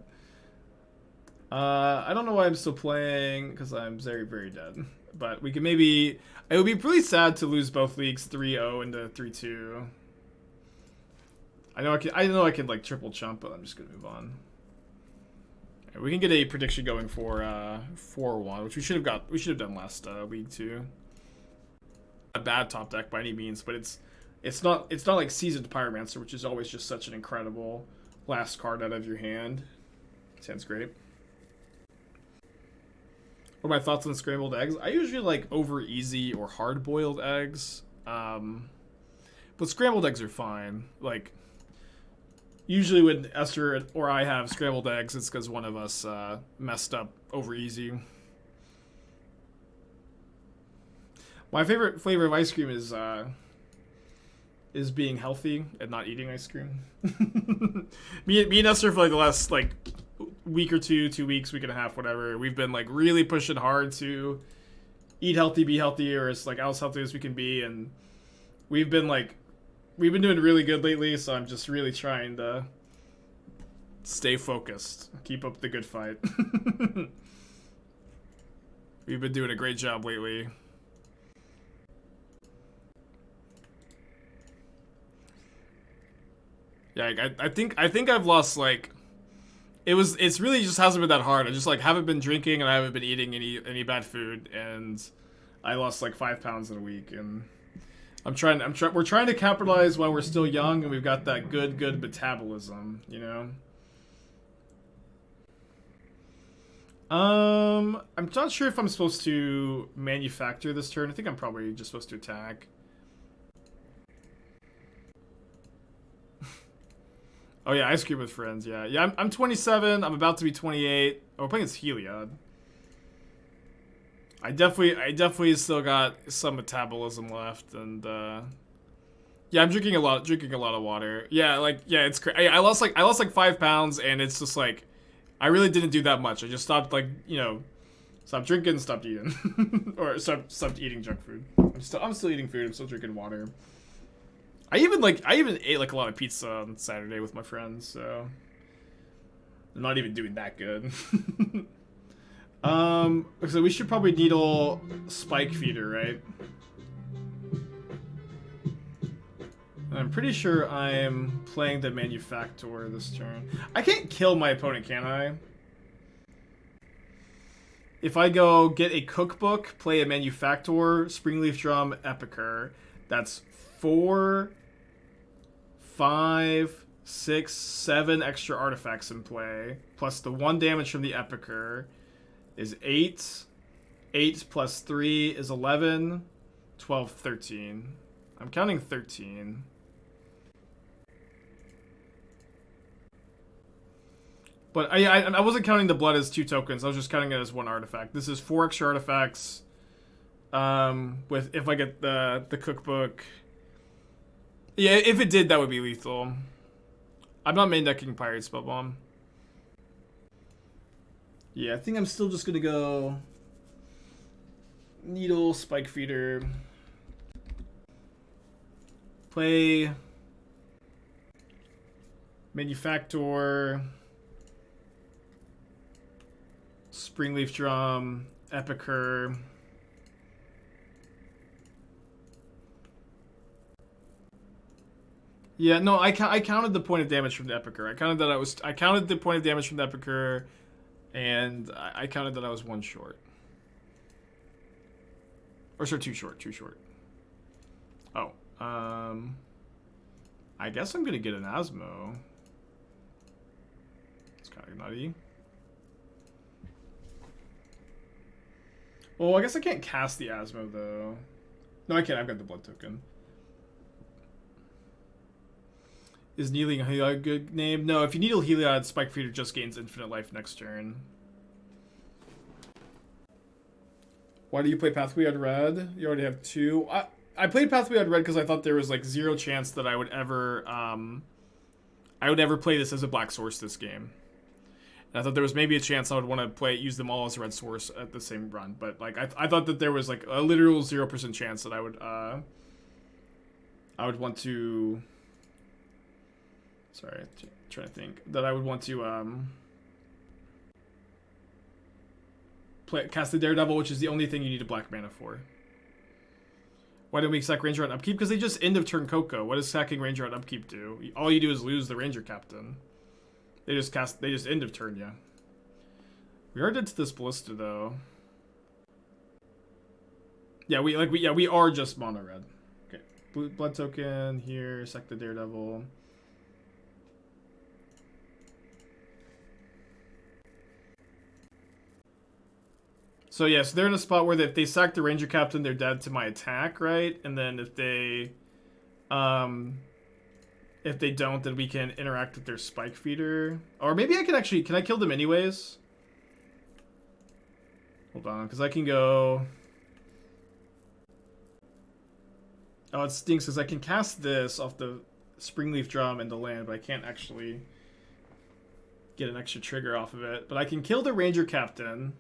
I don't know why I'm still playing, because I'm very, very dead. But we can maybe... It would be really sad to lose both leagues 3-0 into 3-2. I know I can like triple chump, but I'm just gonna move on. Right, we can get a prediction going for 4-1, which we should have done last week too. A bad top deck by any means, but it's not like Seasoned Pyromancer, which is always just such an incredible last card out of your hand. Sounds great. What are my thoughts on scrambled eggs? I usually like over easy or hard boiled eggs, but scrambled eggs are fine. Like usually when Esther or I have scrambled eggs, it's because one of us messed up over easy. My favorite flavor of ice cream is being healthy and not eating ice cream. me and Esther for like the last like week or 2 weeks, week and a half, whatever, we've been like really pushing hard to eat healthy, be healthy, or as like as healthy as we can be, and we've been doing really good lately, so I'm just really trying to stay focused, keep up the good fight. We've been doing a great job lately. Yeah, I think I've lost like it's really just hasn't been that hard. I just like haven't been drinking and I haven't been eating any bad food, and I lost like 5 pounds in a week, and we're trying to capitalize while we're still young and we've got that good metabolism, you know. I'm not sure if I'm supposed to manufacture this turn. I think I'm probably just supposed to attack. Oh yeah, ice cream with friends. Yeah. I'm 27. I'm about to be 28. Oh, we're playing as Heliod. I definitely still got some metabolism left, and yeah, I'm drinking a lot of water. Yeah, it's crazy. I lost like 5 pounds, and it's just like I really didn't do that much. I just stopped stopped drinking, stopped eating, or stopped eating junk food. I'm still eating food. I'm still drinking water. I even ate like a lot of pizza on Saturday with my friends, so I'm not even doing that good. So we should probably needle Spike Feeder, right? I'm pretty sure I'm playing the Manufactor this turn. I can't kill my opponent, can I? If I go get a Cookbook, play a Manufactor, Springleaf Drum, Epicure, that's 4, 5, 6, 7 extra artifacts in play, plus the 1 damage from the Epicure is 8. 8 plus 3 is 11. 12, 13. I'm counting 13. But I wasn't counting the blood as 2 tokens. I was just counting it as 1 artifact. This is 4 extra artifacts. With if I get the cookbook. Yeah, if it did, that would be lethal. I'm not main decking Pyrite Spellbomb. Yeah, I think I'm still just gonna go Needle, Spike Feeder. Play Manufactor, Springleaf Drum, Epicure. Yeah, no, I counted the point of damage from the Epicure. I counted the point of damage from the Epicure, and I counted that I was 1 short. Or sorry, 2 short. Oh, I guess I'm gonna get an Asmo. It's kind of nutty. Well, I guess I can't cast the Asmo though. No, I can't. I've got the blood token. Is Needling Heliod a good name? No, if you needle Heliod, Spike Feeder just gains infinite life next turn. Why do you play Pathway on Red? You already have 2. I played Pathway on Red because I thought there was like 0 chance that I would ever play this as a black source this game. And I thought there was maybe a chance I would want to use them all as a red source at the same run, but like I thought that there was like a literal 0% chance that I would want to. Sorry, trying to think that I would want to cast the Daredevil, which is the only thing you need a black mana for. Why don't we sack Ranger on upkeep? Because they just end of turn Coco. What does sacking Ranger on upkeep do? All you do is lose the Ranger Captain. They just end of turn, yeah. We are dead to this Ballista though. Yeah, we are just mono red. Okay. Blood token here, sack the Daredevil. So yeah, so they're in a spot where if they sack the Ranger Captain, they're dead to my attack, right? And then if they don't, then we can interact with their Spike Feeder. Or maybe I can actually, can I kill them anyways? Hold on, because I can go... Oh, it stinks because I can cast this off the Springleaf Drum into land, but I can't actually get an extra trigger off of it. But I can kill the Ranger Captain.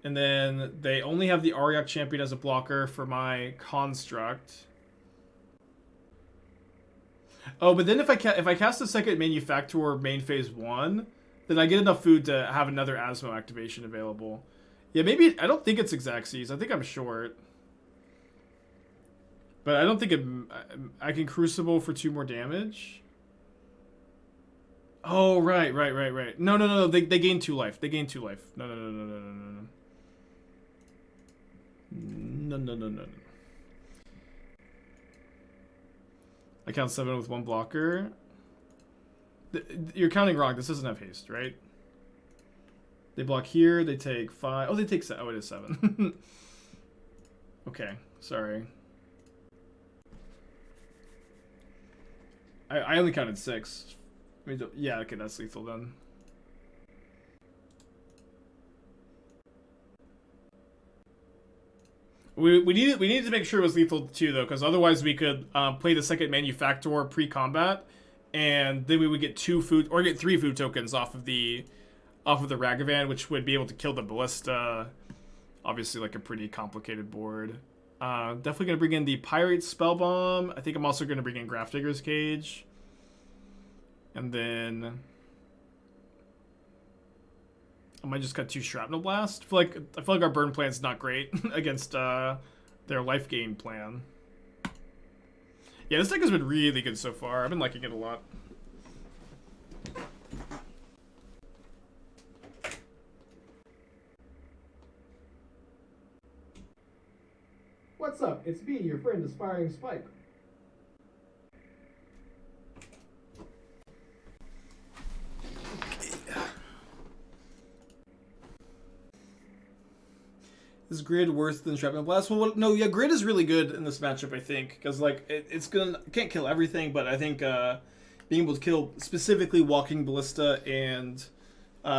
And then they only have the Ariok Champion as a blocker for my construct. Oh, but then if I cast the second Manufactor main phase 1, then I get enough food to have another Asmo activation available. Yeah, maybe I don't think it's Xaxes. I think I'm short. But I don't think I can Crucible for 2 more damage. Oh, right. No. They gain 2 life. They gain 2 life. No. No. I count 7 with 1 blocker. You're counting wrong. This doesn't have haste, right? They block here. They take 5. Oh, they take 7. Oh, it is 7. Okay, sorry. I only counted 6. I mean, yeah, okay, that's lethal then. We needed to make sure it was lethal too, though, because otherwise we could play the second Manufactor pre-combat, and then we would get 2 food or get 3 food tokens off of the Ragavan, which would be able to kill the Ballista. Obviously, like a pretty complicated board. Definitely gonna bring in the Pyrite Spellbomb. I think I'm also gonna bring in Grafdigger's Cage, and then I might just cut 2 Shrapnel Blast. I feel like our burn plan's not great against their life gain plan. Yeah, this deck has been really good so far. I've been liking it a lot. What's up? It's me, your friend Aspiring Spike. Is Grid worse than Shrapnel Blast? Well, no, yeah, Grid is really good in this matchup, I think, because like it can't kill everything, but I think being able to kill specifically Walking Ballista and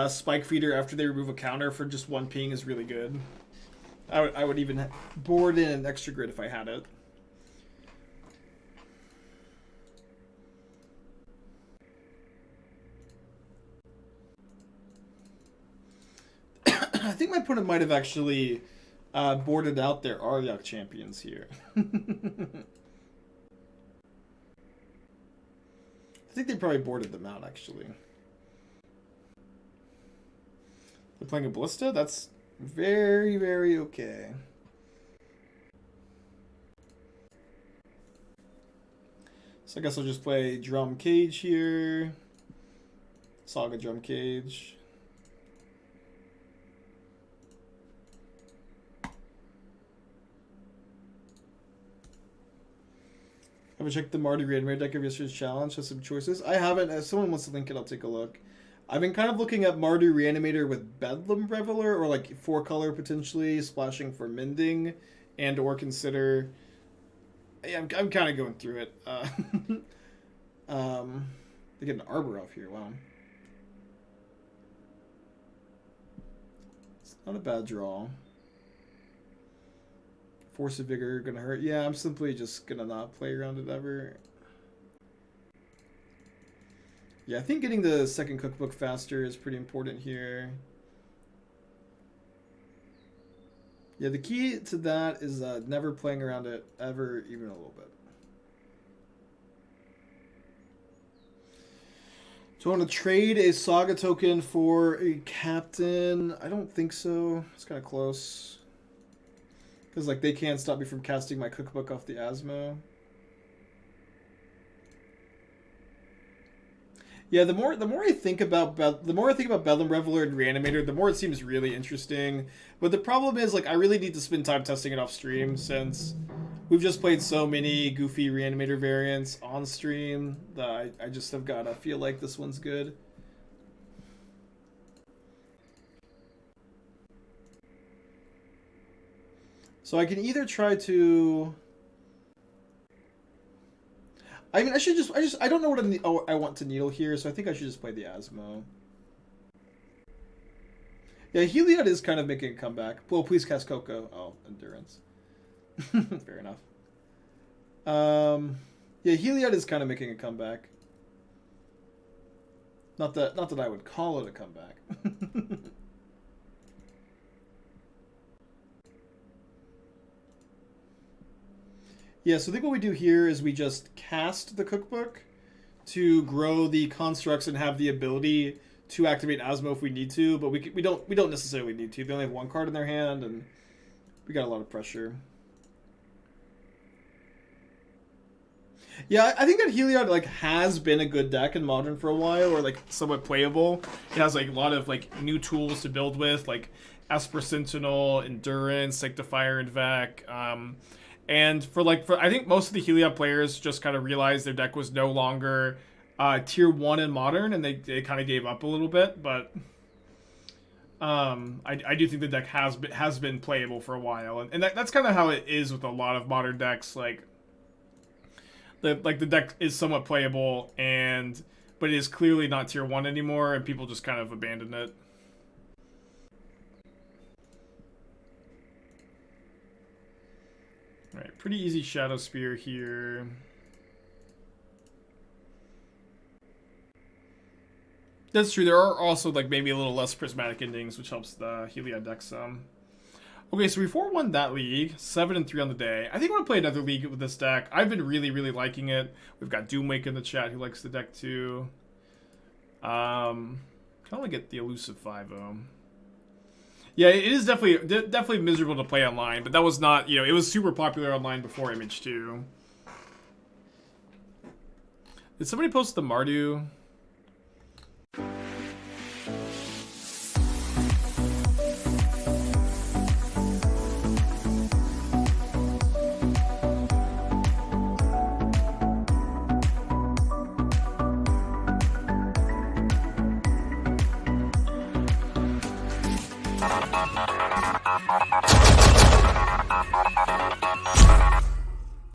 Spike Feeder after they remove a counter for just 1 ping is really good. I would even board in an extra Grid if I had it. I think my opponent might have actually boarded out their Ariok champions here. I think they probably boarded them out, actually. They're playing a Ballista? That's very, very okay. So I guess I'll just play Drum Cage here. Saga Drum Cage. Haven't checked the Mardu Reanimator deck of yesterday's challenge. Has some choices. I haven't. If someone wants to link it, I'll take a look. I've been kind of looking at Mardu Reanimator with Bedlam Reveler, or like 4-color potentially, splashing for Mending, and or consider... Yeah, I'm kind of going through it. They get an Arbor Elf here, wow. It's not a bad draw. Force of Vigor gonna hurt. Yeah, I'm simply just gonna not play around it ever. Yeah, I think getting the second cookbook faster is pretty important here. Yeah, the key to that is never playing around it ever, even a little bit. Do I want to trade a Saga token for a captain? I don't think so. It's kind of close. Because like they can't stop me from casting my cookbook off the Asmo. Yeah, the more I think about Bedlam Reveler and Reanimator, the more it seems really interesting. But the problem is, like, I really need to spend time testing it off stream since we've just played so many goofy Reanimator variants on stream that I just have gotta feel like this one's good. So I can either try to. I mean, I don't know what I want to needle here, so I think I should just play the Asmo. Yeah, Heliod is kind of making a comeback. Well, please cast Coco. Oh, Endurance. Fair enough. Yeah, Heliod is kind of making a comeback. Not that I would call it a comeback. Yeah, so I think what we do here is we just cast the cookbook to grow the constructs and have the ability to activate Asmo if we need to, but we don't necessarily need to. They only have one card in their hand, and we got a lot of pressure. Yeah, I think that Heliod like has been a good deck in Modern for a while, or like somewhat playable. It has like a lot of like new tools to build with, like Esper Sentinel, Endurance, Sanctifier, and Vec. And for I think most of the Heliod players just kind of realized their deck was no longer tier 1 in Modern, and they kind of gave up a little bit. But I do think the deck has been playable for a while, and that's kind of how it is with a lot of Modern decks. Like the deck is somewhat playable, but it is clearly not tier 1 anymore, and people just kind of abandon it. Alright, pretty easy Shadowspear here. That's true, there are also like maybe a little less prismatic endings, which helps the Heliod deck some. Okay, so we 4-1 that league, 7-3 on the day. I think I want to play another league with this deck. I've been really, really liking it. We've got Doomwake in the chat who likes the deck too. Kind of like get the elusive 5-0. Yeah, it is definitely miserable to play online, but that was not, it was super popular online before Image 2. Did somebody post the Mardu?